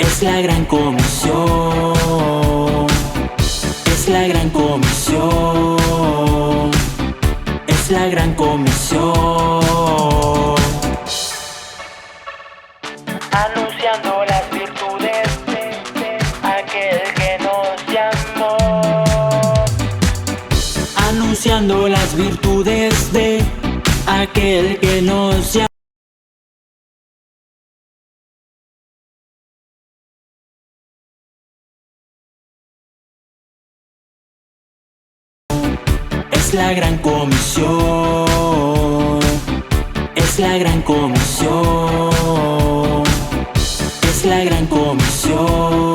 Es la gran comisión, es la gran comisión, es la gran comisión. Anunciando las virtudes de aquel que nos llamó. Anunciando las virtudes de aquel que nos llamó. Es la gran comisión, es la gran comisión, es la gran comisión,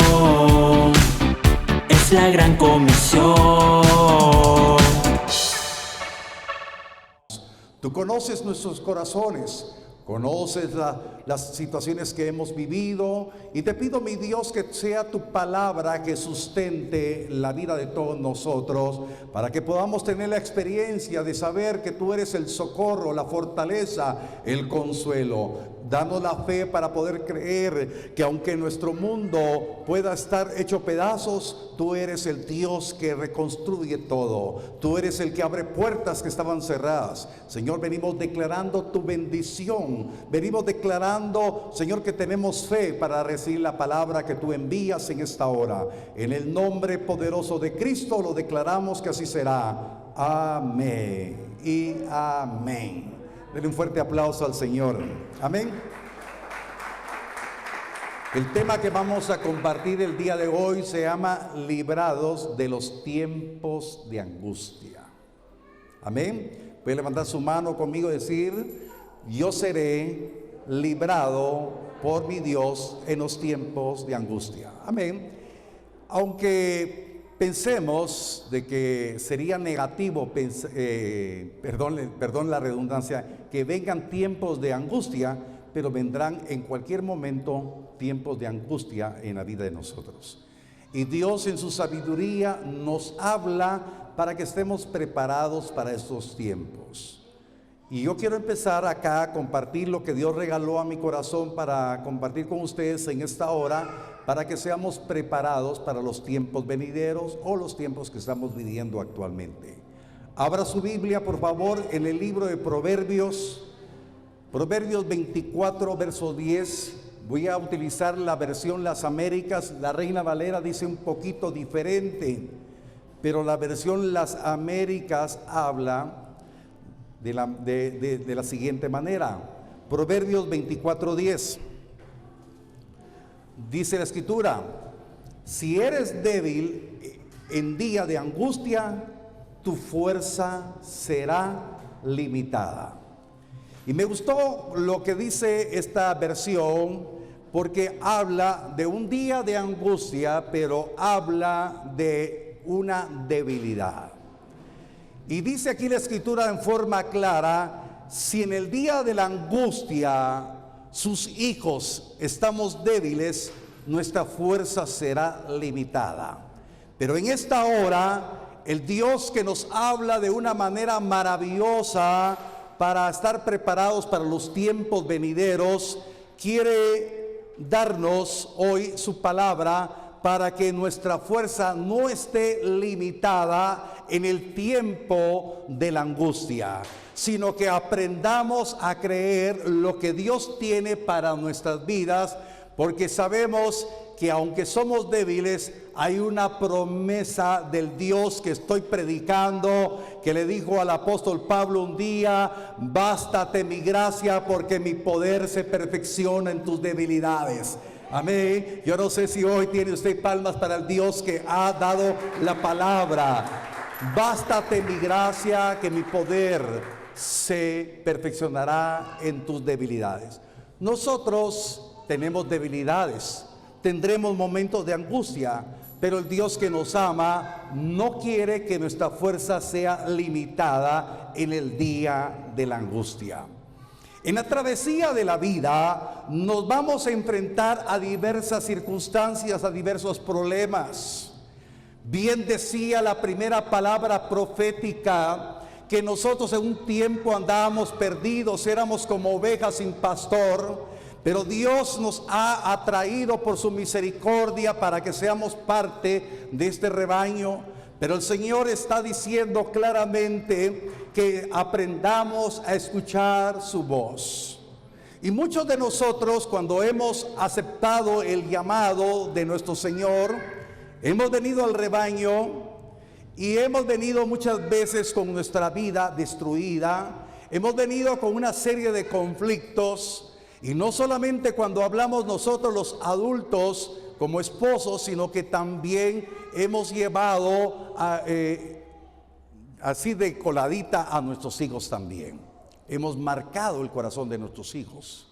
es la gran comisión. Tú conoces nuestros corazones, conoces las situaciones que hemos vivido, y te pido, mi Dios, que sea tu palabra que sustente la vida de todos nosotros, para que podamos tener la experiencia de saber que tú eres el socorro, la fortaleza, el consuelo. Danos la fe para poder creer que aunque nuestro mundo pueda estar hecho pedazos, tú eres el Dios que reconstruye todo. Tú eres el que abre puertas que estaban cerradas. Señor, venimos declarando tu bendición. Venimos declarando, Señor, que tenemos fe para recibir la palabra que tú envías en esta hora. En el nombre poderoso de Cristo lo declaramos que así será. Amén y amén. Denle un fuerte aplauso al Señor. Amén. El tema que vamos a compartir el día de hoy se llama librados de los tiempos de angustia. Amén. Puede levantar su mano conmigo y decir: yo seré librado por mi Dios en los tiempos de angustia. Amén. Aunque pensemos de que sería negativo, perdón la redundancia, que vengan tiempos de angustia, pero vendrán en cualquier momento tiempos de angustia en la vida de nosotros. Y Dios en su sabiduría nos habla para que estemos preparados para estos tiempos. Y yo quiero empezar acá a compartir lo que Dios regaló a mi corazón para compartir con ustedes en esta hora, para que seamos preparados para los tiempos venideros o los tiempos que estamos viviendo actualmente. Abra su Biblia, por favor, en el libro de Proverbios 24, verso 10. Voy a utilizar la versión Las Américas. La Reina Valera dice un poquito diferente, pero la versión Las Américas habla de la siguiente manera. Proverbios 24, 10. Dice la Escritura: si eres débil en día de angustia, tu fuerza será limitada. Y me gustó lo que dice esta versión, porque habla de un día de angustia, pero habla de una debilidad. Y dice aquí la Escritura en forma clara: si en el día de la angustia sus hijos estamos débiles, nuestra fuerza será limitada. Pero en esta hora, el Dios que nos habla de una manera maravillosa para estar preparados para los tiempos venideros, quiere darnos hoy su palabra para que nuestra fuerza no esté limitada en el tiempo de la angustia, sino que aprendamos a creer lo que Dios tiene para nuestras vidas, porque sabemos que aunque somos débiles, hay una promesa del Dios que estoy predicando, que le dijo al apóstol Pablo un día: bástate mi gracia, porque mi poder se perfecciona en tus debilidades. Amén. Yo no sé si hoy tiene usted palmas para el Dios que ha dado la palabra. Bástate mi gracia, que mi poder se perfeccionará en tus debilidades. Nosotros tenemos debilidades, tendremos momentos de angustia, pero el Dios que nos ama no quiere que nuestra fuerza sea limitada en el día de la angustia. En la travesía de la vida nos vamos a enfrentar a diversas circunstancias, a diversos problemas. Bien decía la primera palabra profética que nosotros en un tiempo andábamos perdidos, éramos como ovejas sin pastor, Pero Dios nos ha atraído por su misericordia para que seamos parte de este rebaño. Pero el Señor está diciendo claramente que aprendamos a escuchar su voz. Y muchos de nosotros, cuando hemos aceptado el llamado de nuestro Señor, hemos venido al rebaño y hemos venido muchas veces con nuestra vida destruida. Hemos venido con una serie de conflictos. Y no solamente cuando hablamos nosotros los adultos como esposos, sino que también hemos llevado así de coladita a nuestros hijos también. Hemos marcado el corazón de nuestros hijos.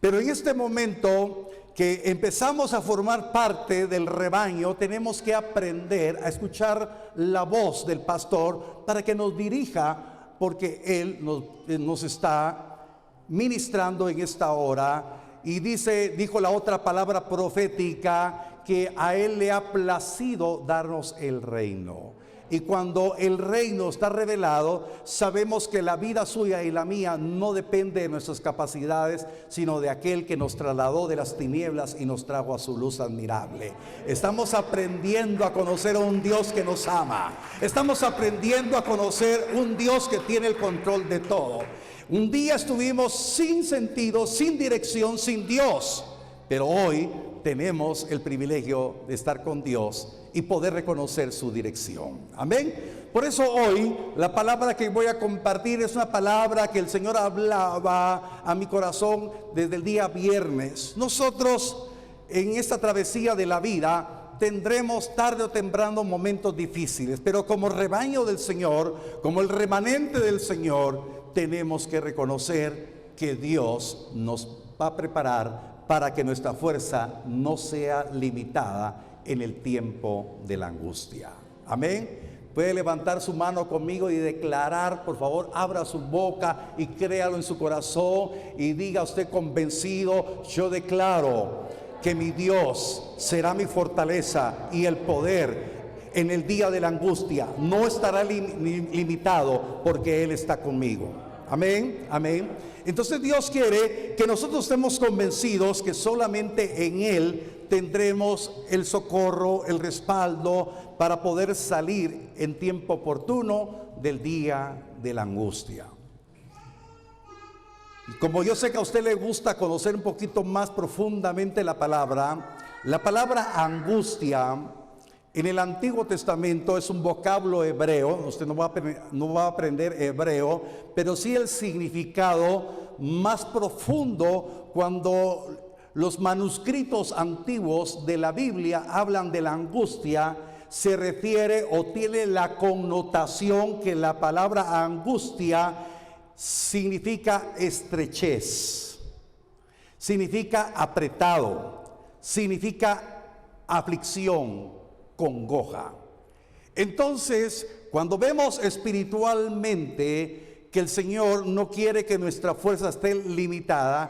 Pero en este momento que empezamos a formar parte del rebaño, tenemos que aprender a escuchar la voz del pastor para que nos dirija, porque Él nos está ministrando en esta hora. Y dijo la otra palabra profética, que a Él le ha placido darnos el reino. Y cuando el reino está revelado, sabemos que la vida suya y la mía no depende de nuestras capacidades, sino de aquel que nos trasladó de las tinieblas y nos trajo a su luz admirable. Estamos aprendiendo a conocer a un Dios que nos ama. Estamos aprendiendo a conocer un Dios que tiene el control de todo. Un día estuvimos sin sentido, sin dirección, sin Dios, pero hoy tenemos el privilegio de estar con Dios y poder reconocer su dirección. Amén. Por eso hoy la palabra que voy a compartir es una palabra que el Señor hablaba a mi corazón desde el día viernes. Nosotros en esta travesía de la vida tendremos tarde o temprano momentos difíciles, pero como rebaño del Señor, como el remanente del Señor, tenemos que reconocer que Dios nos va a preparar para que nuestra fuerza no sea limitada en el tiempo de la angustia. Amén. Puede levantar su mano conmigo y declarar, por favor, abra su boca y créalo en su corazón y diga usted convencido: yo declaro que mi Dios será mi fortaleza y el poder en el día de la angustia. No estará limitado porque Él está conmigo. Amén, amén. Entonces Dios quiere que nosotros estemos convencidos que solamente en Él tendremos el socorro, el respaldo para poder salir en tiempo oportuno del día de la angustia. Y como yo sé que a usted le gusta conocer un poquito más profundamente la palabra angustia en el Antiguo Testamento es un vocablo hebreo. Usted no va a aprender hebreo, pero sí el significado más profundo. Cuando los manuscritos antiguos de la Biblia hablan de la angustia, se refiere o tiene la connotación que la palabra angustia significa estrechez, significa apretado, significa aflicción, congoja. Entonces, cuando vemos espiritualmente que el Señor no quiere que nuestra fuerza esté limitada,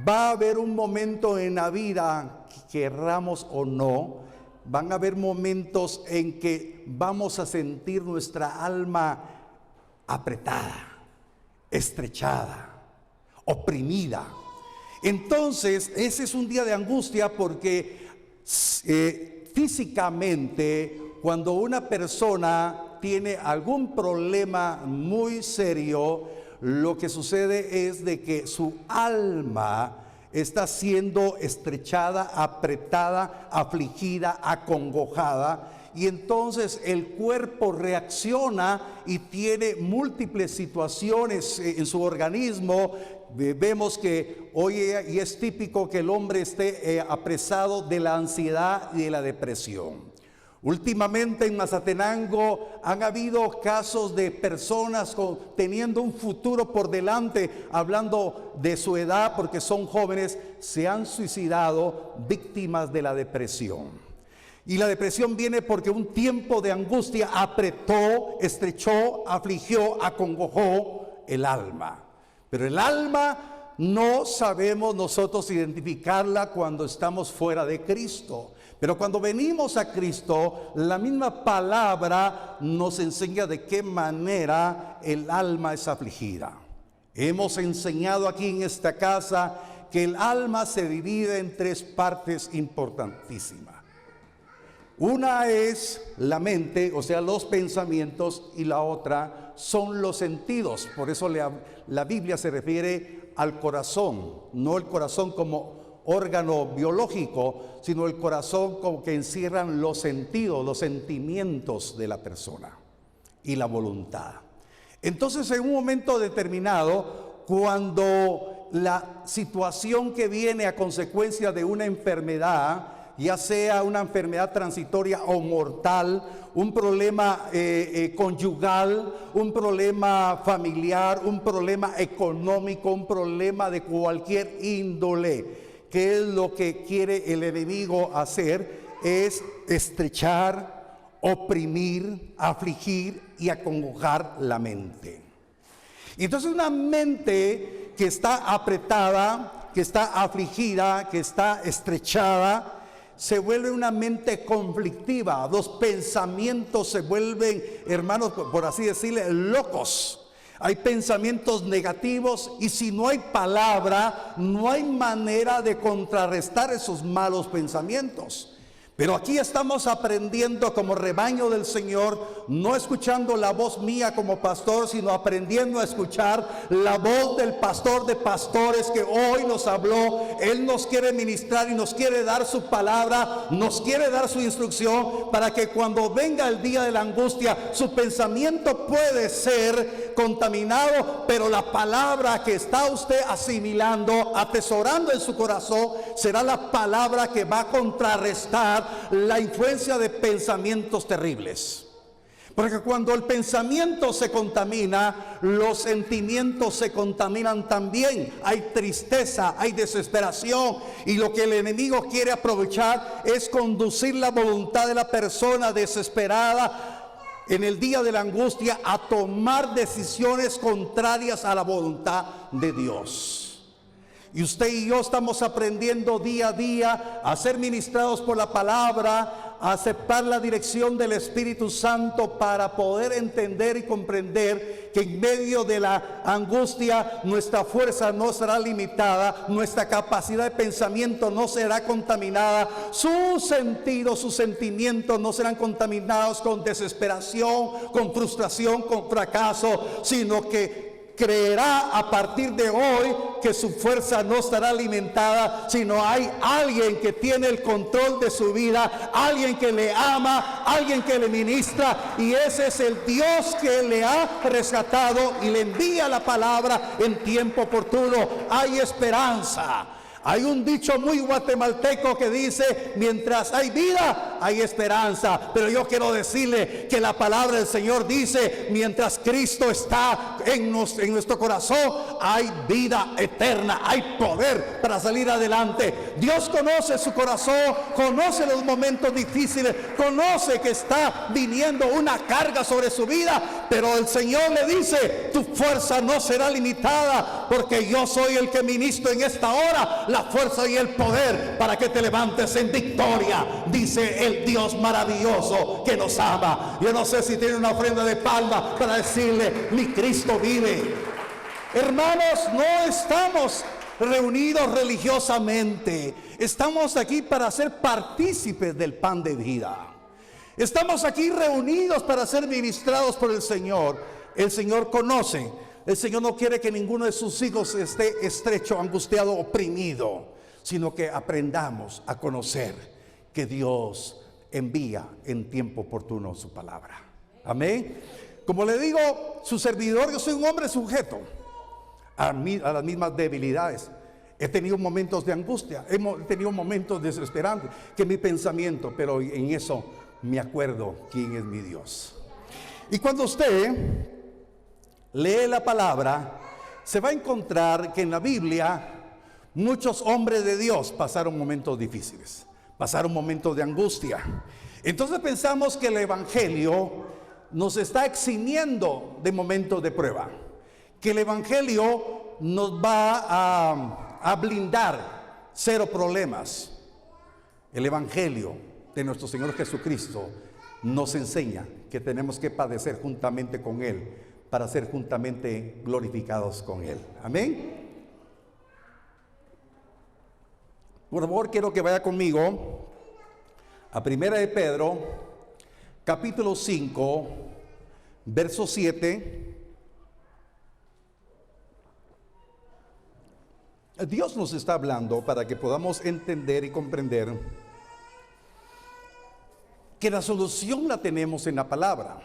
va a haber un momento en la vida, querramos o no, van a haber momentos en que vamos a sentir nuestra alma apretada, estrechada, oprimida. Entonces, ese es un día de angustia porque físicamente, cuando una persona tiene algún problema muy serio, lo que sucede es de que su alma está siendo estrechada, apretada, afligida, acongojada, y entonces el cuerpo reacciona y tiene múltiples situaciones en su organismo. Vemos que hoy y es típico que el hombre esté apresado de la ansiedad y de la depresión. Últimamente en Mazatenango han habido casos de personas teniendo un futuro por delante, hablando de su edad porque son jóvenes, se han suicidado víctimas de la depresión. Y la depresión viene porque un tiempo de angustia apretó, estrechó, afligió, acongojó el alma. Pero el alma no sabemos nosotros identificarla cuando estamos fuera de Cristo. Pero cuando venimos a Cristo, la misma palabra nos enseña de qué manera el alma es afligida. Hemos enseñado aquí en esta casa que el alma se divide en tres partes importantísimas. Una es la mente, o sea, los pensamientos, y la otra son los sentidos. Por eso la Biblia se refiere al corazón, no el corazón como órgano biológico, sino el corazón como que encierran los sentidos, los sentimientos de la persona y la voluntad. Entonces, en un momento determinado, cuando la situación que viene a consecuencia de una enfermedad, ya sea una enfermedad transitoria o mortal, un problema conyugal, un problema familiar, un problema económico, un problema de cualquier índole, ¿qué es lo que quiere el enemigo hacer? Es estrechar, oprimir, afligir y acongojar la mente. Y entonces una mente que está apretada, que está afligida, que está estrechada, se vuelve una mente conflictiva. Los pensamientos se vuelven, hermanos, por así decirle, locos. Hay pensamientos negativos, y si no hay palabra, no hay manera de contrarrestar esos malos pensamientos. Pero aquí estamos aprendiendo como rebaño del Señor, no escuchando la voz mía como pastor, sino aprendiendo a escuchar la voz del pastor de pastores que hoy nos habló. Él nos quiere ministrar y nos quiere dar su palabra, nos quiere dar su instrucción, para que cuando venga el día de la angustia, su pensamiento puede ser contaminado, pero la palabra que está usted asimilando, atesorando en su corazón, será la palabra que va a contrarrestar la influencia de pensamientos terribles. Porque cuando el pensamiento se contamina, los sentimientos se contaminan también. Hay tristeza, hay desesperación, y lo que el enemigo quiere aprovechar es conducir la voluntad de la persona desesperada en el día de la angustia a tomar decisiones contrarias a la voluntad de Dios. Y usted y yo estamos aprendiendo día a día a ser ministrados por la palabra, a aceptar la dirección del Espíritu Santo, para poder entender y comprender que en medio de la angustia nuestra fuerza no será limitada, nuestra capacidad de pensamiento no será contaminada, sus sentidos, sus sentimientos no serán contaminados con desesperación, con frustración, con fracaso, sino que creerá a partir de hoy que su fuerza no estará alimentada, sino hay alguien que tiene el control de su vida, alguien que le ama, alguien que le ministra, y ese es el Dios que le ha rescatado y le envía la palabra en tiempo oportuno. Hay esperanza. Hay un dicho muy guatemalteco que dice: mientras hay vida, hay esperanza. Pero yo quiero decirle que la palabra del Señor dice: mientras Cristo está en nuestro corazón, hay vida eterna, hay poder para salir adelante. Dios conoce su corazón, conoce los momentos difíciles, conoce que está viniendo una carga sobre su vida, pero el Señor le dice: tu fuerza no será limitada, porque yo soy el que ministro en esta hora la fuerza y el poder para que te levantes en victoria, dice el Dios maravilloso que nos ama. Yo no sé si tiene una ofrenda de palma para decirle: mi Cristo vive. Hermanos, no estamos reunidos religiosamente, estamos aquí para ser partícipes del pan de vida. Estamos aquí reunidos para ser ministrados por el Señor. El Señor conoce. El Señor no quiere que ninguno de sus hijos esté estrecho, angustiado, oprimido, sino que aprendamos a conocer que Dios envía en tiempo oportuno su palabra. Amén. Como le digo, su servidor, yo soy un hombre sujeto a las mismas debilidades. He tenido momentos de angustia, he tenido momentos desesperantes, que mi pensamiento, pero en eso me acuerdo quién es mi Dios. Y cuando usted lee la palabra, se va a encontrar que en la Biblia muchos hombres de Dios pasaron momentos difíciles, pasaron momentos de angustia. Entonces pensamos que el Evangelio nos está eximiendo de momentos de prueba, que el Evangelio nos va a blindar, cero problemas. El Evangelio de nuestro Señor Jesucristo nos enseña que tenemos que padecer juntamente con Él para ser juntamente glorificados con Él. Amén. Por favor, quiero que vaya conmigo a Primera de Pedro, capítulo 5, verso 7. Dios nos está hablando para que podamos entender y comprender que la solución la tenemos en la palabra.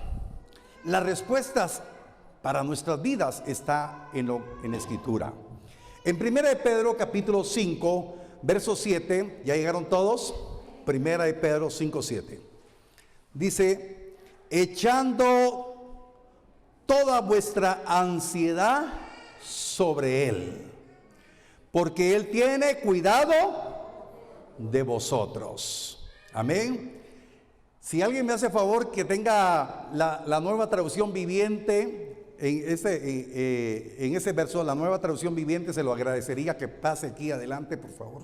Las respuestas para nuestras vidas está en la Escritura. En Primera de Pedro, capítulo 5, verso 7, ¿ya llegaron todos? Primera de Pedro 5, 7. Dice, echando toda vuestra ansiedad sobre Él, porque Él tiene cuidado de vosotros. Amén. Si alguien me hace favor que tenga la nueva traducción viviente, en ese verso, la nueva traducción viviente, se lo agradecería que pase aquí adelante, por favor.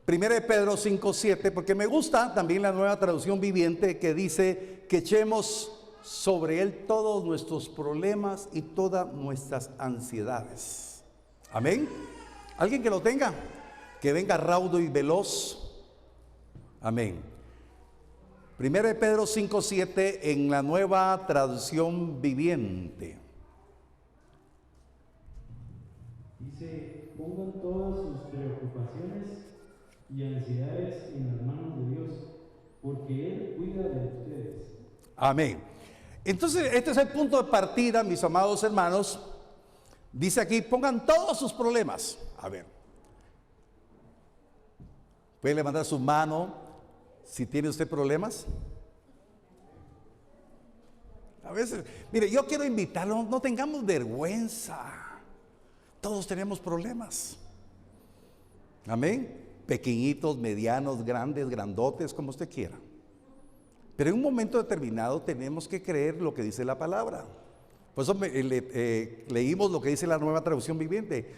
Primera de Pedro 5:7, porque me gusta también la nueva traducción viviente que dice que echemos sobre Él todos nuestros problemas y todas nuestras ansiedades. Amén. ¿Alguien que lo tenga? Que venga raudo y veloz. Amén. Primera de Pedro 5:7 en la nueva traducción viviente. Dice, pongan todas sus preocupaciones y ansiedades en las manos de Dios, porque Él cuida de ustedes. Amén. Entonces, este es el punto de partida, mis amados hermanos. Dice aquí, pongan todos sus problemas. A ver. Puede levantar su mano si tiene usted problemas. A veces, mire, yo quiero invitarlo, no tengamos vergüenza. Todos tenemos problemas. Amén. Pequeñitos, medianos, grandes, grandotes, como usted quiera. Pero en un momento determinado tenemos que creer lo que dice la palabra. Por eso leímos lo que dice la nueva traducción viviente.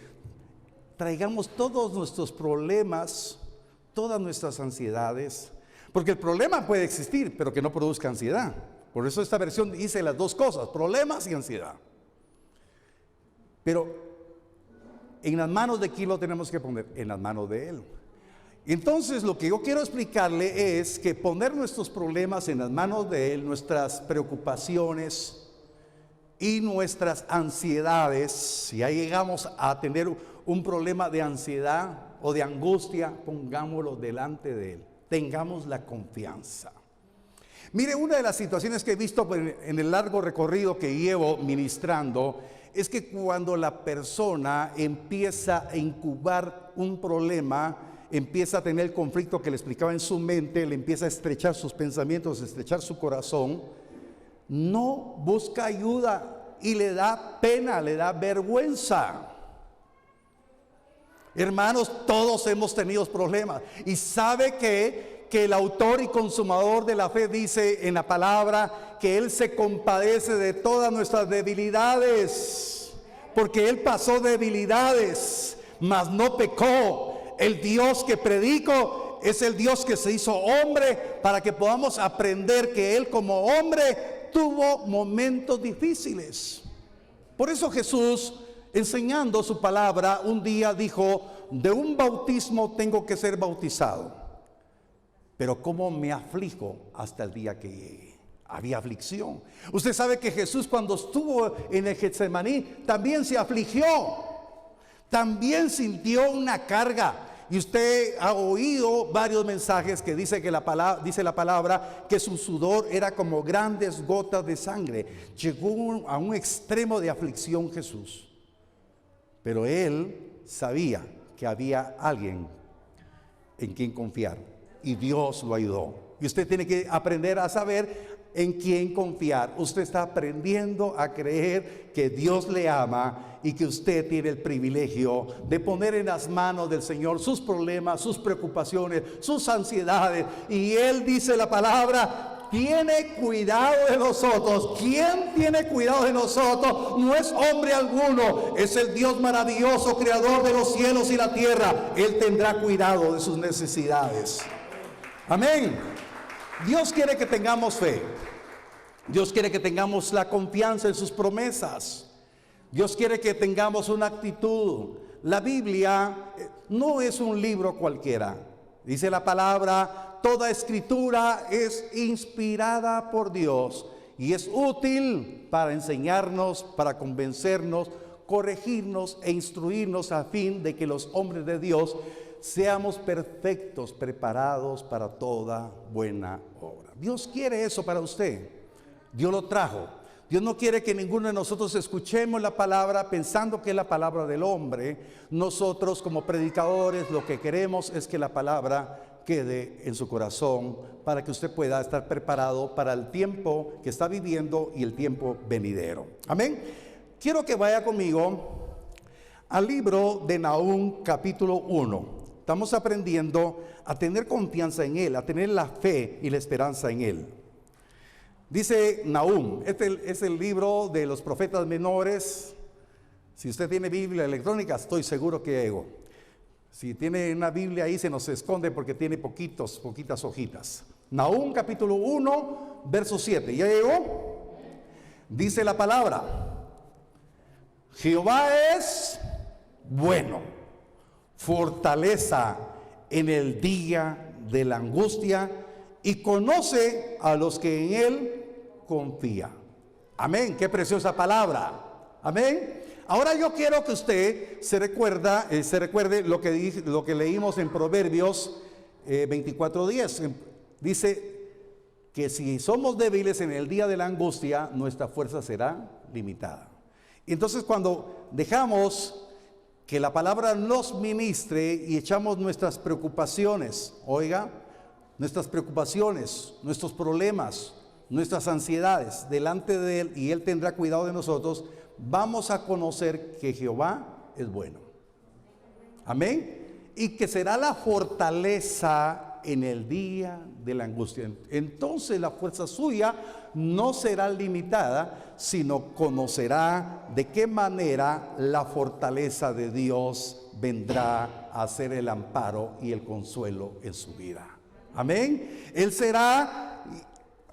Traigamos todos nuestros problemas, todas nuestras ansiedades, porque el problema puede existir, pero que no produzca ansiedad. Por eso esta versión dice las dos cosas, problemas y ansiedad. Pero en las manos de quién lo tenemos que poner, en las manos de Él. Entonces lo que yo quiero explicarle es que poner nuestros problemas en las manos de Él, nuestras preocupaciones y nuestras ansiedades, si ya llegamos a tener un problema de ansiedad o de angustia, pongámoslo delante de Él. Tengamos la confianza. Mire, una de las situaciones que he visto en el largo recorrido que llevo ministrando es que cuando la persona empieza a incubar un problema, empieza a tener el conflicto que le explicaba en su mente, le empieza a estrechar sus pensamientos, a estrechar su corazón, no busca ayuda y le da pena, le da vergüenza. Hermanos, todos hemos tenido problemas. Y sabe que el autor y consumador de la fe dice en la palabra que Él se compadece de todas nuestras debilidades, porque Él pasó debilidades, mas no pecó. El Dios que predico es el Dios que se hizo hombre para que podamos aprender que Él como hombre tuvo momentos difíciles. Por eso Jesús, enseñando su palabra, un día dijo, de un bautismo tengo que ser bautizado, pero cómo me aflijo hasta el día que llegue. Había aflicción. Usted sabe que Jesús cuando estuvo en el Getsemaní también se afligió, también sintió una carga. Y usted ha oído varios mensajes que dice la palabra que su sudor era como grandes gotas de sangre. Llegó a un extremo de aflicción Jesús, pero Él sabía que había alguien en quien confiar y Dios lo ayudó. Y usted tiene que aprender a saber en quién confiar. Usted está aprendiendo a creer que Dios le ama y que usted tiene el privilegio de poner en las manos del Señor sus problemas, sus preocupaciones, sus ansiedades. Y Él dice la palabra, tiene cuidado de nosotros. ¿Quién tiene cuidado de nosotros? No es hombre alguno, es el Dios maravilloso, creador de los cielos y la tierra. Él tendrá cuidado de sus necesidades. Amén. Dios quiere que tengamos fe. Dios quiere que tengamos la confianza en sus promesas. Dios quiere que tengamos una actitud la Biblia no es un libro cualquiera. Dice la palabra, toda escritura es inspirada por Dios y es útil para enseñarnos, para convencernos, corregirnos e instruirnos a fin de que los hombres de Dios seamos perfectos, preparados para toda buena obra. Dios quiere eso para usted. Dios lo trajo. Dios no quiere que ninguno de nosotros escuchemos la palabra pensando que es la palabra del hombre. Nosotros como predicadores lo que queremos es que la palabra quede en su corazón para que usted pueda estar preparado para el tiempo que está viviendo y el tiempo venidero. Amén. Quiero que vaya conmigo al libro de Nahum capítulo 1. Estamos aprendiendo a tener confianza en Él, a tener la fe y la esperanza en Él. Dice Nahum, este es el libro de los profetas menores. Si usted tiene Biblia electrónica, estoy seguro que llegó. Si tiene una Biblia ahí, se nos esconde porque tiene poquitas hojitas. Nahum capítulo 1, verso 7. ¿Ya llegó? Dice la palabra: Jehová es bueno, fortaleza en el día de la angustia, y conoce a los que en Él confía. Amén. Qué preciosa palabra. Amén. Ahora yo quiero que usted se recuerde lo que leímos en Proverbios 24:10. Dice que si somos débiles en el día de la angustia, nuestra fuerza será limitada. Entonces, cuando dejamos que la palabra nos ministre y echamos nuestras preocupaciones, nuestras preocupaciones, nuestros problemas, nuestras ansiedades delante de Él, y Él tendrá cuidado de nosotros, vamos a conocer que Jehová es bueno. Amén. Y que será la fortaleza en el día de la angustia. Entonces la fuerza suya no será limitada, sino conocerá de qué manera la fortaleza de Dios vendrá a ser el amparo y el consuelo en su vida. Amén. Él será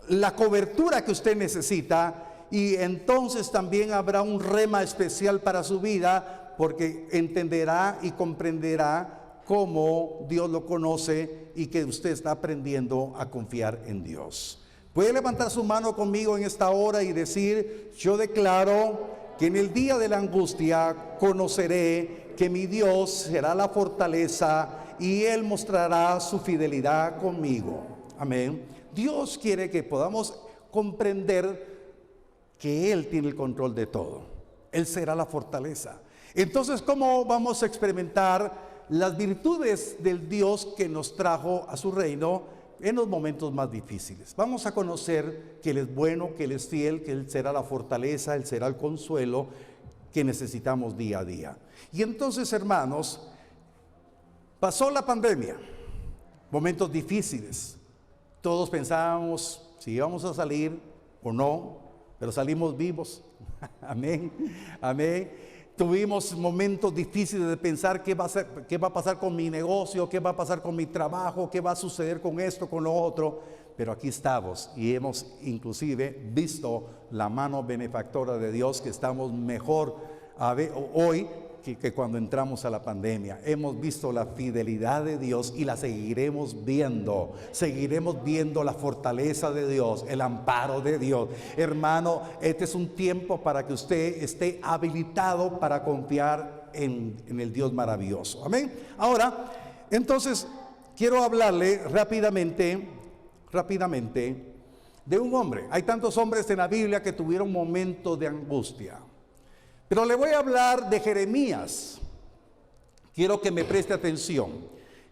la cobertura que usted necesita, y entonces también habrá un rema especial para su vida, porque entenderá y comprenderá cómo Dios lo conoce y que usted está aprendiendo a confiar en Dios. Puede levantar su mano conmigo en esta hora y decir: yo declaro que en el día de la angustia conoceré que mi Dios será la fortaleza y Él mostrará su fidelidad conmigo. Amén. Dios quiere que podamos comprender que Él tiene el control de todo. Él será la fortaleza. Entonces, ¿cómo vamos a experimentar las virtudes del Dios que nos trajo a su reino en los momentos más difíciles? Vamos a conocer que Él es bueno, que Él es fiel, que Él será la fortaleza, Él será el consuelo que necesitamos día a día. Y entonces, hermanos, pasó la pandemia, momentos difíciles. Todos pensábamos si íbamos a salir o no, pero salimos vivos. Amén, amén. Tuvimos momentos difíciles de pensar qué va a pasar con mi negocio, qué va a pasar con mi trabajo, qué va a suceder con esto, con lo otro. Pero aquí estamos y hemos inclusive visto la mano benefactora de Dios, que estamos mejor hoy que cuando entramos a la pandemia. Hemos visto la fidelidad de Dios y la seguiremos viendo. Seguiremos viendo la fortaleza de Dios, el amparo de Dios. Hermano, este es un tiempo para que usted esté habilitado para confiar en el Dios maravilloso. Amén. Ahora, entonces, quiero hablarle rápidamente de un hombre. Hay tantos hombres en la Biblia que tuvieron momentos de angustia, pero le voy a hablar de Jeremías. Quiero que me preste atención.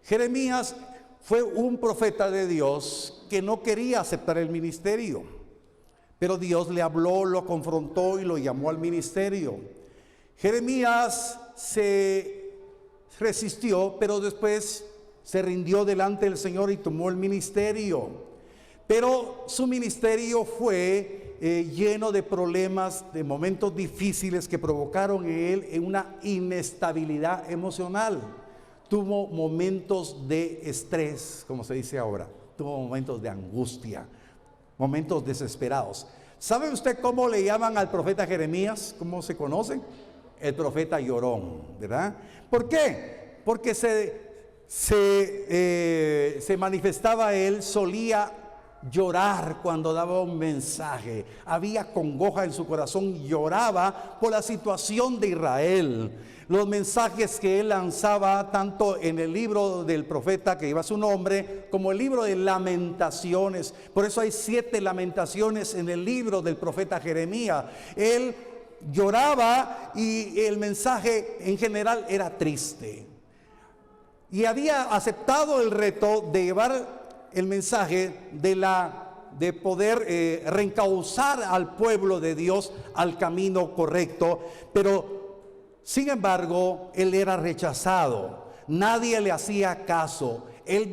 Jeremías fue un profeta de Dios que no quería aceptar el ministerio, pero Dios le habló, lo confrontó y lo llamó al ministerio. Jeremías se resistió, pero después se rindió delante del Señor y tomó el ministerio. Pero su ministerio fue lleno de problemas, de momentos difíciles que provocaron en él una inestabilidad emocional. Tuvo momentos de estrés, como se dice ahora. Tuvo momentos de angustia, momentos desesperados. ¿Sabe usted cómo le llaman al profeta Jeremías? ¿Cómo se conoce? el profeta llorón, ¿verdad? ¿Por qué? Porque se manifestaba él, solía llorar cuando daba un mensaje, había congoja en su corazón, lloraba por la situación de Israel. Los mensajes que él lanzaba tanto en el libro del profeta que lleva su nombre, como el libro de Lamentaciones. Por eso hay 7 lamentaciones en el libro del profeta Jeremías. Él lloraba y el mensaje en general era triste. Y había aceptado el reto de llevar el mensaje de poder reencauzar al pueblo de Dios al camino correcto, pero sin embargo él era rechazado, nadie le hacía caso, él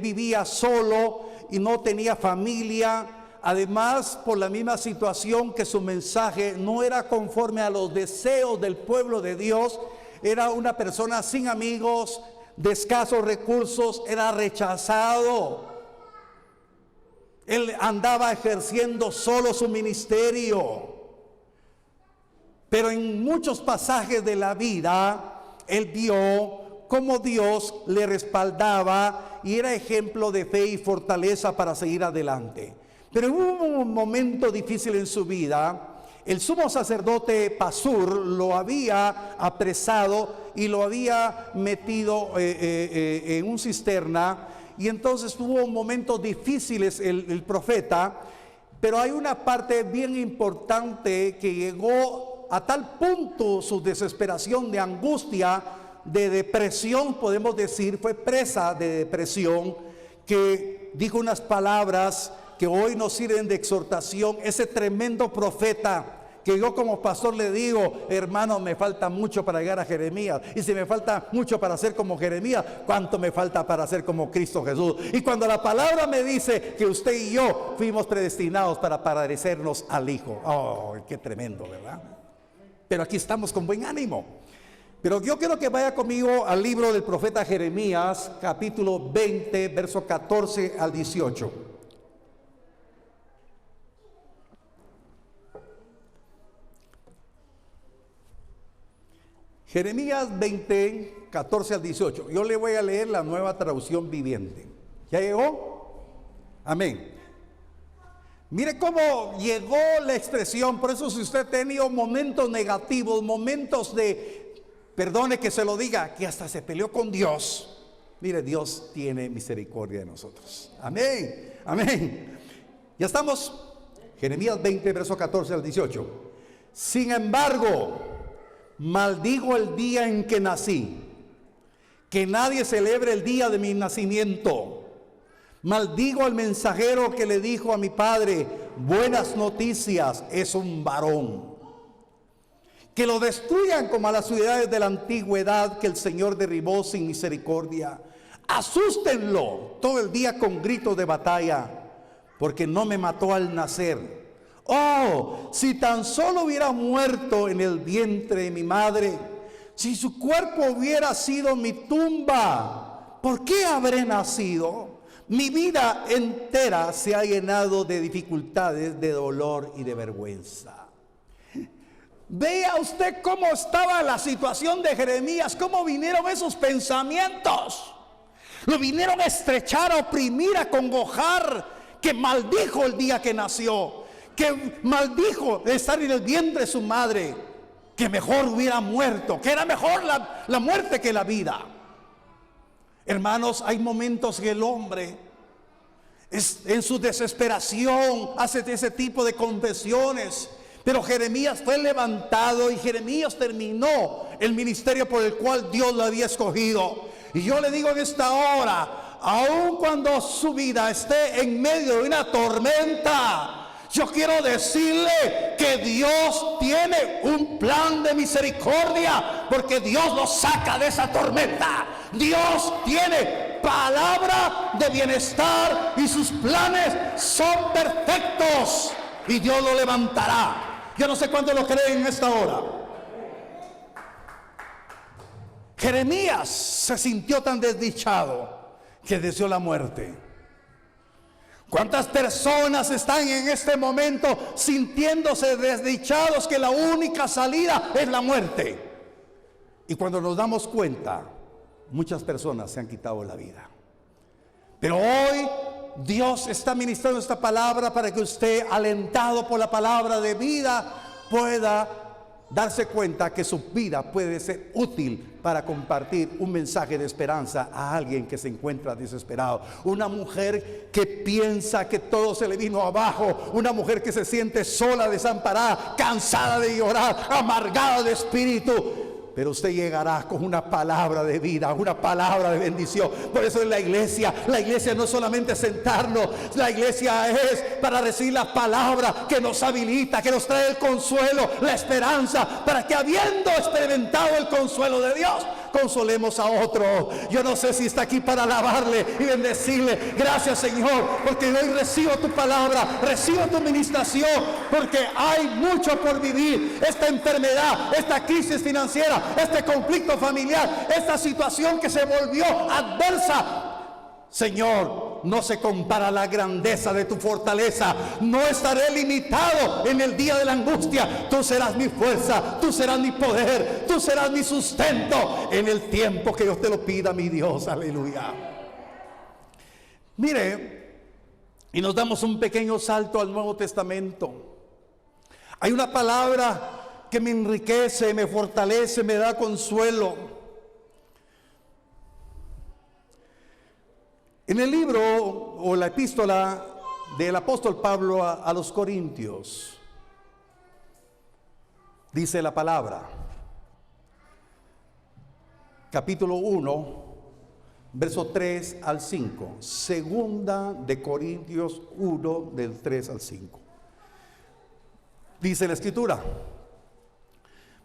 vivía solo y no tenía familia. Además, por la misma situación que su mensaje no era conforme a los deseos del pueblo de Dios, era una persona sin amigos, de escasos recursos, era rechazado. Él andaba ejerciendo solo su ministerio. Pero en muchos pasajes de la vida, él vio cómo Dios le respaldaba y era ejemplo de fe y fortaleza para seguir adelante. Pero hubo un momento difícil en su vida. El sumo sacerdote Pasur lo había apresado y lo había metido en un cisterna, y entonces tuvo momentos difíciles el profeta. Pero hay una parte bien importante que llegó a tal punto su desesperación, de angustia, de depresión, podemos decir, fue presa de depresión, que dijo unas palabras que hoy nos sirven de exhortación. Ese tremendo profeta, que yo como pastor le digo: hermano, me falta mucho para llegar a Jeremías, y si me falta mucho para ser como Jeremías, ¿cuánto me falta para ser como Cristo Jesús? Y cuando la palabra me dice que usted y yo fuimos predestinados para parecernos al Hijo, oh, qué tremendo, ¿verdad? Pero aquí estamos con buen ánimo. Pero yo quiero que vaya conmigo al libro del profeta Jeremías, capítulo 20, verso 14 al 18. Jeremías 20, 14 al 18. Yo le voy a leer la Nueva Traducción Viviente. ¿Ya llegó? Amén. Mire cómo llegó la expresión. Por eso, si usted ha tenido momentos negativos, momentos de, perdone que se lo diga, que hasta se peleó con Dios, mire, Dios tiene misericordia de nosotros. Amén, amén. Ya estamos. Jeremías 20, verso 14 al 18. Sin embargo, maldigo el día en que nací, que nadie celebre el día de mi nacimiento. Maldigo al mensajero que le dijo a mi padre: buenas noticias, es un varón. Que lo destruyan como a las ciudades de la antigüedad que el Señor derribó sin misericordia. Asústenlo todo el día con gritos de batalla, porque no me mató al nacer. Oh, si tan solo hubiera muerto en el vientre de mi madre, si su cuerpo hubiera sido mi tumba, ¿por qué habré nacido? Mi vida entera se ha llenado de dificultades, de dolor y de vergüenza. Vea usted cómo estaba la situación de Jeremías, cómo vinieron esos pensamientos. Lo vinieron a estrechar, a oprimir, a congojar, que maldijo el día que nació, que maldijo estar en el vientre de su madre, que mejor hubiera muerto, que era mejor la muerte que la vida. Hermanos, hay momentos que el hombre en su desesperación hace ese tipo de confesiones. Pero Jeremías fue levantado y Jeremías terminó el ministerio por el cual Dios lo había escogido. Y yo le digo en esta hora, aun cuando su vida esté en medio de una tormenta, yo quiero decirle que Dios tiene un plan de misericordia, porque Dios lo saca de esa tormenta. Dios tiene palabra de bienestar y sus planes son perfectos, y Dios lo levantará. Yo no sé cuánto lo creen en esta hora. Jeremías se sintió tan desdichado que deseó la muerte. ¿Cuántas personas están en este momento sintiéndose desdichados que la única salida es la muerte? Y cuando nos damos cuenta, muchas personas se han quitado la vida. Pero hoy Dios está ministrando esta palabra para que usted, alentado por la palabra de vida, pueda darse cuenta que su vida puede ser útil para compartir un mensaje de esperanza a alguien que se encuentra desesperado. Una mujer que piensa que todo se le vino abajo, una mujer que se siente sola, desamparada, cansada de llorar, amargada de espíritu. Pero usted llegará con una palabra de vida, una palabra de bendición. Por eso es la iglesia no es solamente sentarnos, la iglesia es para recibir la palabra que nos habilita, que nos trae el consuelo, la esperanza, para que habiendo experimentado el consuelo de Dios, consolemos a otro. Yo no sé si está aquí para alabarle y bendecirle. Gracias, Señor, porque hoy recibo tu palabra, recibo tu ministración, porque hay mucho por vivir. Esta enfermedad, esta crisis financiera, este conflicto familiar, esta situación que se volvió adversa, Señor, no se compara a la grandeza de tu fortaleza. No estaré limitado en el día de la angustia. Tú serás mi fuerza, tú serás mi poder, tú serás mi sustento en el tiempo que yo te lo pida, mi Dios. Aleluya. Mire, y nos damos un pequeño salto al Nuevo Testamento. Hay una palabra que me enriquece, me fortalece, me da consuelo. En el libro o la epístola del apóstol Pablo a los Corintios, dice la palabra, capítulo 1, verso 3 al 5, segunda de Corintios 1, del 3 al 5. Dice la escritura: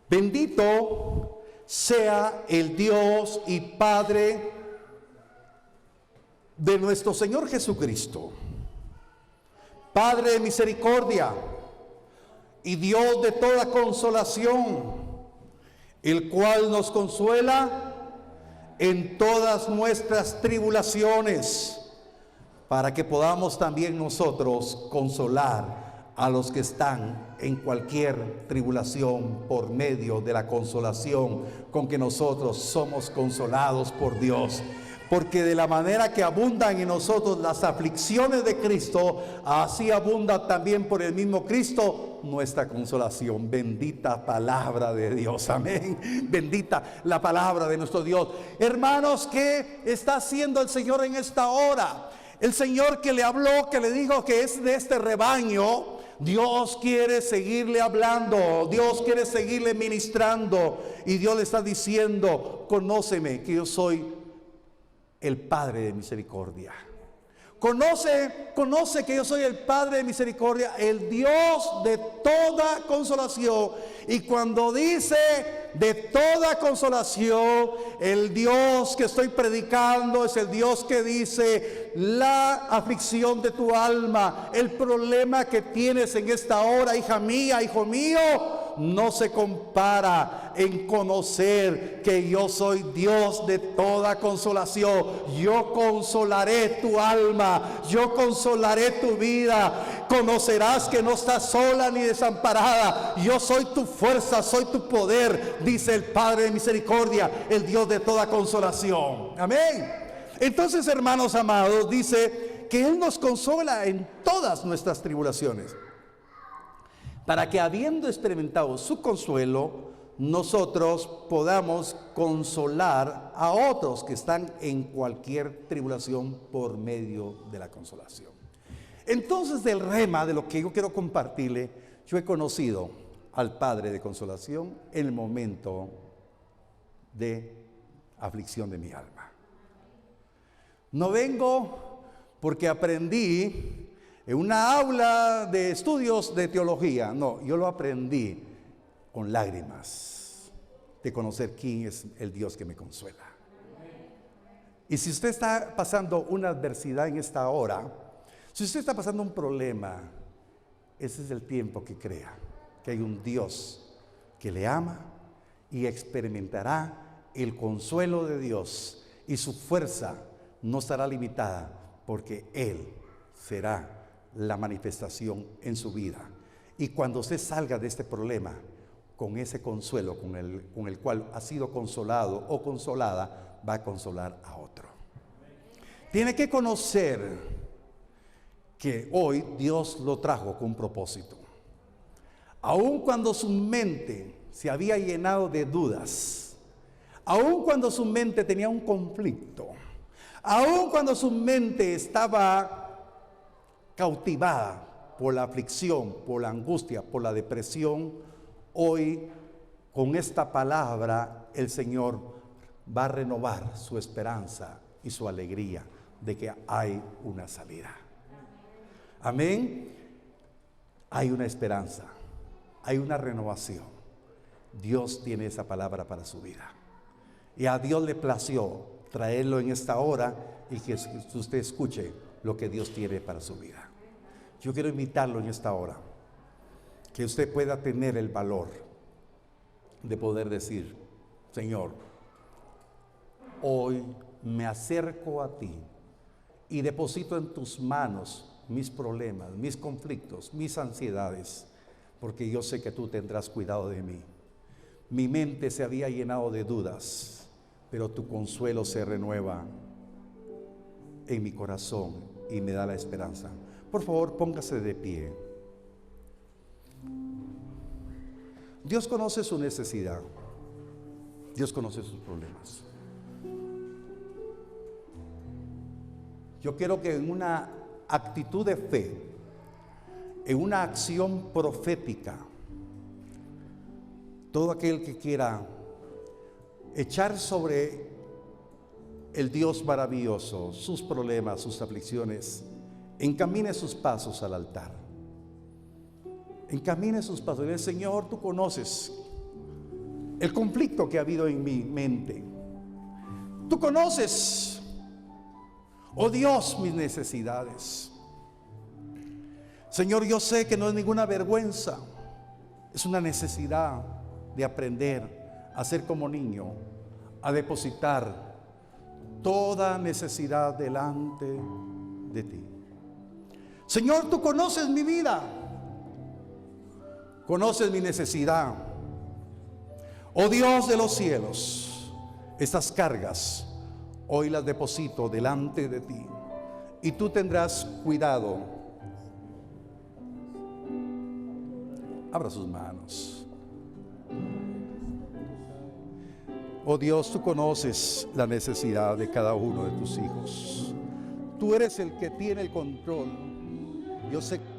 bendito sea el Dios y Padre de nuestro Señor Jesucristo, Padre de misericordia y Dios de toda consolación, el cual nos consuela en todas nuestras tribulaciones, para que podamos también nosotros consolar a los que están en cualquier tribulación por medio de la consolación con que nosotros somos consolados por Dios. Porque de la manera que abundan en nosotros las aflicciones de Cristo, así abunda también por el mismo Cristo nuestra consolación. Bendita palabra de Dios, amén. Bendita la palabra de nuestro Dios. Hermanos, ¿qué está haciendo el Señor en esta hora? El Señor que le habló, que le dijo que es de este rebaño, Dios quiere seguirle hablando, Dios quiere seguirle ministrando, y Dios le está diciendo: conóceme, que yo soy el Padre de misericordia. Conoce que yo soy el Padre de misericordia, el Dios de toda consolación. Y cuando dice de toda consolación, el Dios que estoy predicando es el Dios que dice: la aflicción de tu alma, el problema que tienes en esta hora, hija mía, hijo mío, no se compara en conocer que yo soy Dios de toda consolación. Yo consolaré tu alma, yo consolaré tu vida. Conocerás que no estás sola ni desamparada. Yo soy tu fuerza, soy tu poder, dice el Padre de misericordia, el Dios de toda consolación. Amén. Entonces, hermanos amados, dice que Él nos consola en todas nuestras tribulaciones, para que habiendo experimentado su consuelo, nosotros podamos consolar a otros que están en cualquier tribulación por medio de la consolación. Entonces, del rema, de lo que yo quiero compartirle, yo he conocido al Padre de consolación en el momento de aflicción de mi alma. No vengo porque aprendí en una aula de estudios de teología. No, yo lo aprendí con lágrimas, de conocer quién es el Dios que me consuela. Y si usted está pasando una adversidad en esta hora, si usted está pasando un problema, ese es el tiempo que crea que hay un Dios que le ama y experimentará el consuelo de Dios, y su fuerza no estará limitada, porque Él será la manifestación en su vida. Y cuando usted salga de este problema, con ese consuelo con el cual ha sido consolado o consolada, va a consolar a otro. Tiene que conocer que hoy Dios lo trajo con un propósito. Aun cuando su mente se había llenado de dudas, aun cuando su mente tenía un conflicto, aun cuando su mente estaba cautivada por la aflicción, por la angustia, por la depresión, hoy con esta palabra el Señor va a renovar su esperanza y su alegría de que hay una salida. Amén. Hay una esperanza, hay una renovación. Dios tiene esa palabra para su vida. Y a Dios le plació traerlo en esta hora y que usted escuche lo que Dios tiene para su vida. Yo quiero invitarlo en esta hora, que usted pueda tener el valor de poder decir: Señor, hoy me acerco a ti y deposito en tus manos mis problemas, mis conflictos, mis ansiedades, porque yo sé que tú tendrás cuidado de mí. Mi mente se había llenado de dudas, pero tu consuelo se renueva en mi corazón y me da la esperanza. Por favor, póngase de pie. Dios conoce su necesidad. Dios conoce sus problemas. Yo quiero que en una actitud de fe, en una acción profética, todo aquel que quiera echar sobre el Dios maravilloso sus problemas, sus aflicciones, encamine sus pasos al altar. Encamine sus pasos. Dile: Señor, tú conoces el conflicto que ha habido en mi mente. Tú conoces, oh Dios, mis necesidades. Señor, yo sé que no es ninguna vergüenza, es una necesidad de aprender a ser como niño, a depositar toda necesidad delante de ti. Señor, tú conoces mi vida, conoces mi necesidad. Oh Dios de los cielos, estas cargas hoy las deposito delante de ti y tú tendrás cuidado. Abra sus manos. Oh Dios, tú conoces la necesidad de cada uno de tus hijos. Tú eres el que tiene el control. Yo sé que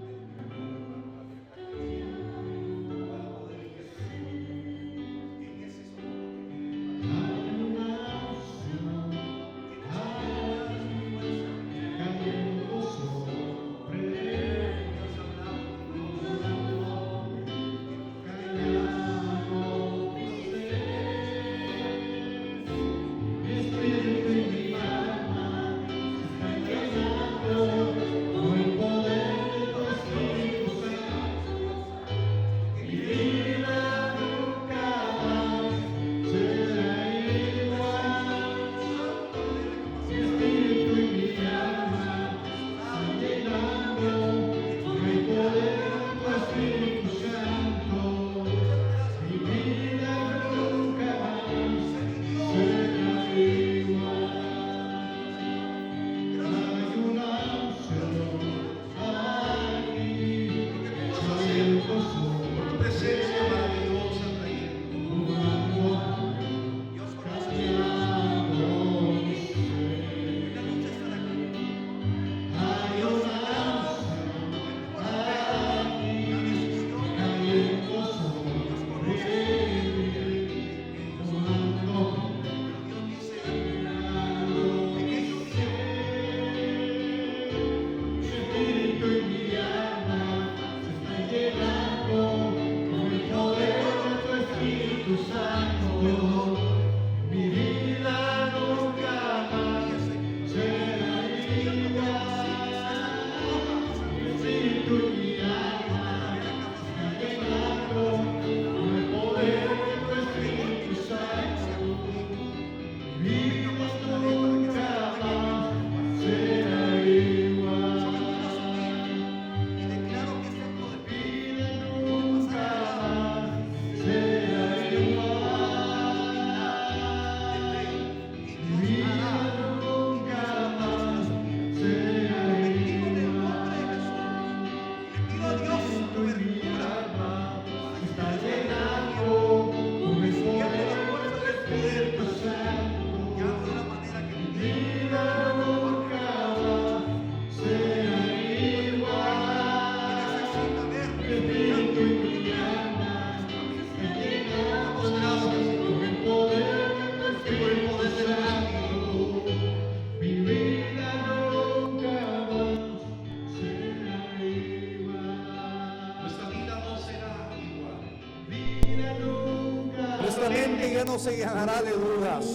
mente ya no se llenará de dudas.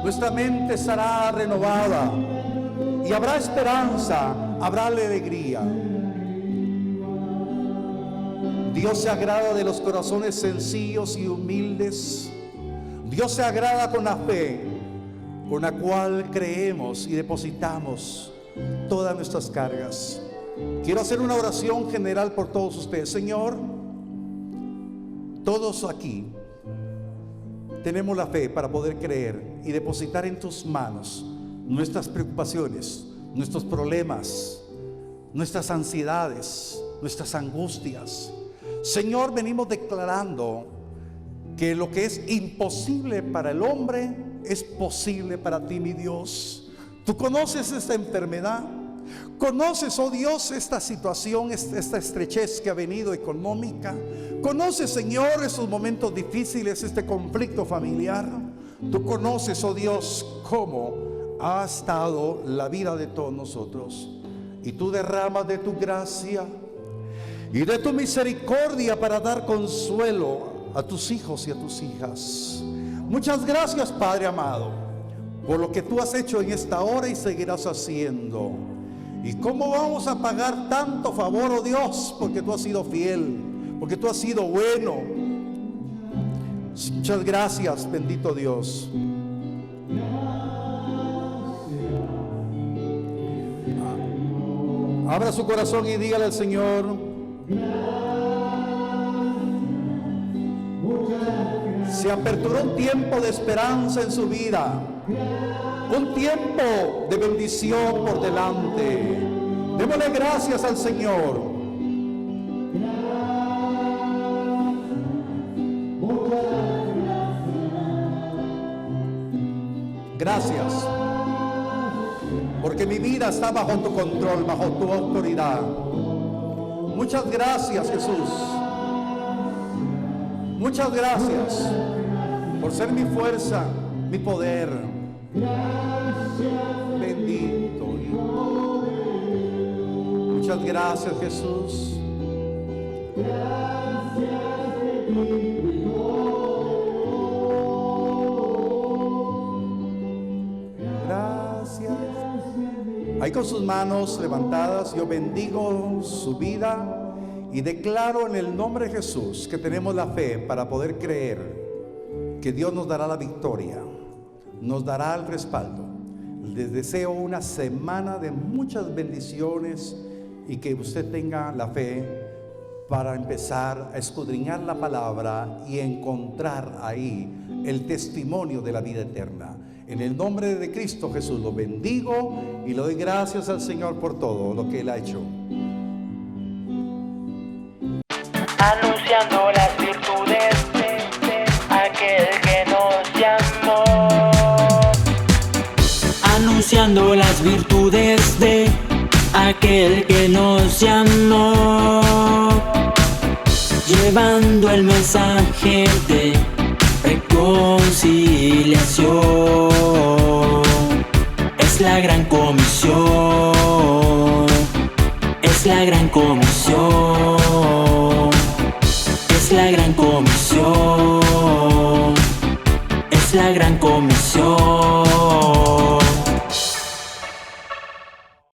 Nuestra mente será renovada y habrá esperanza, habrá alegría. Dios se agrada de los corazones sencillos y humildes. Dios se agrada con la fe con la cual creemos y depositamos todas nuestras cargas. Quiero hacer una oración general por todos ustedes. Señor, todos aquí tenemos la fe para poder creer y depositar en tus manos nuestras preocupaciones, nuestros problemas, nuestras ansiedades, nuestras angustias. Señor, venimos declarando que lo que es imposible para el hombre es posible para ti, mi Dios. Tú conoces esta enfermedad, conoces, oh Dios, esta situación, esta estrechez que ha venido económica. Conoces, Señor, esos momentos difíciles, este conflicto familiar. Tú conoces, oh Dios, cómo ha estado la vida de todos nosotros. Y tú derramas de tu gracia y de tu misericordia para dar consuelo a tus hijos y a tus hijas. Muchas gracias, Padre amado, por lo que tú has hecho en esta hora y seguirás haciendo. ¿Y cómo vamos a pagar tanto favor, oh Dios? Porque tú has sido fiel, porque tú has sido bueno. Muchas gracias, bendito Dios. Abra su corazón y dígale al Señor: se aperturó un tiempo de esperanza en su vida, un tiempo de bendición por delante. Démosle gracias al Señor. Gracias, porque mi vida está bajo tu control, bajo tu autoridad. Muchas gracias, Jesús. Muchas gracias por ser mi fuerza, mi poder. Bendito. Muchas gracias, Jesús. Gracias. Ahí con sus manos levantadas, yo bendigo su vida. Y declaro en el nombre de Jesús que tenemos la fe para poder creer que Dios nos dará la victoria, nos dará el respaldo. Les deseo una semana de muchas bendiciones y que usted tenga la fe para empezar a escudriñar la palabra y encontrar ahí el testimonio de la vida eterna. En el nombre de Cristo Jesús lo bendigo y le doy gracias al Señor por todo lo que Él ha hecho. Anunciando las virtudes de aquel que nos llamó. Anunciando las virtudes de aquel que nos llamó. Llevando el mensaje de reconciliación. Es la gran comisión.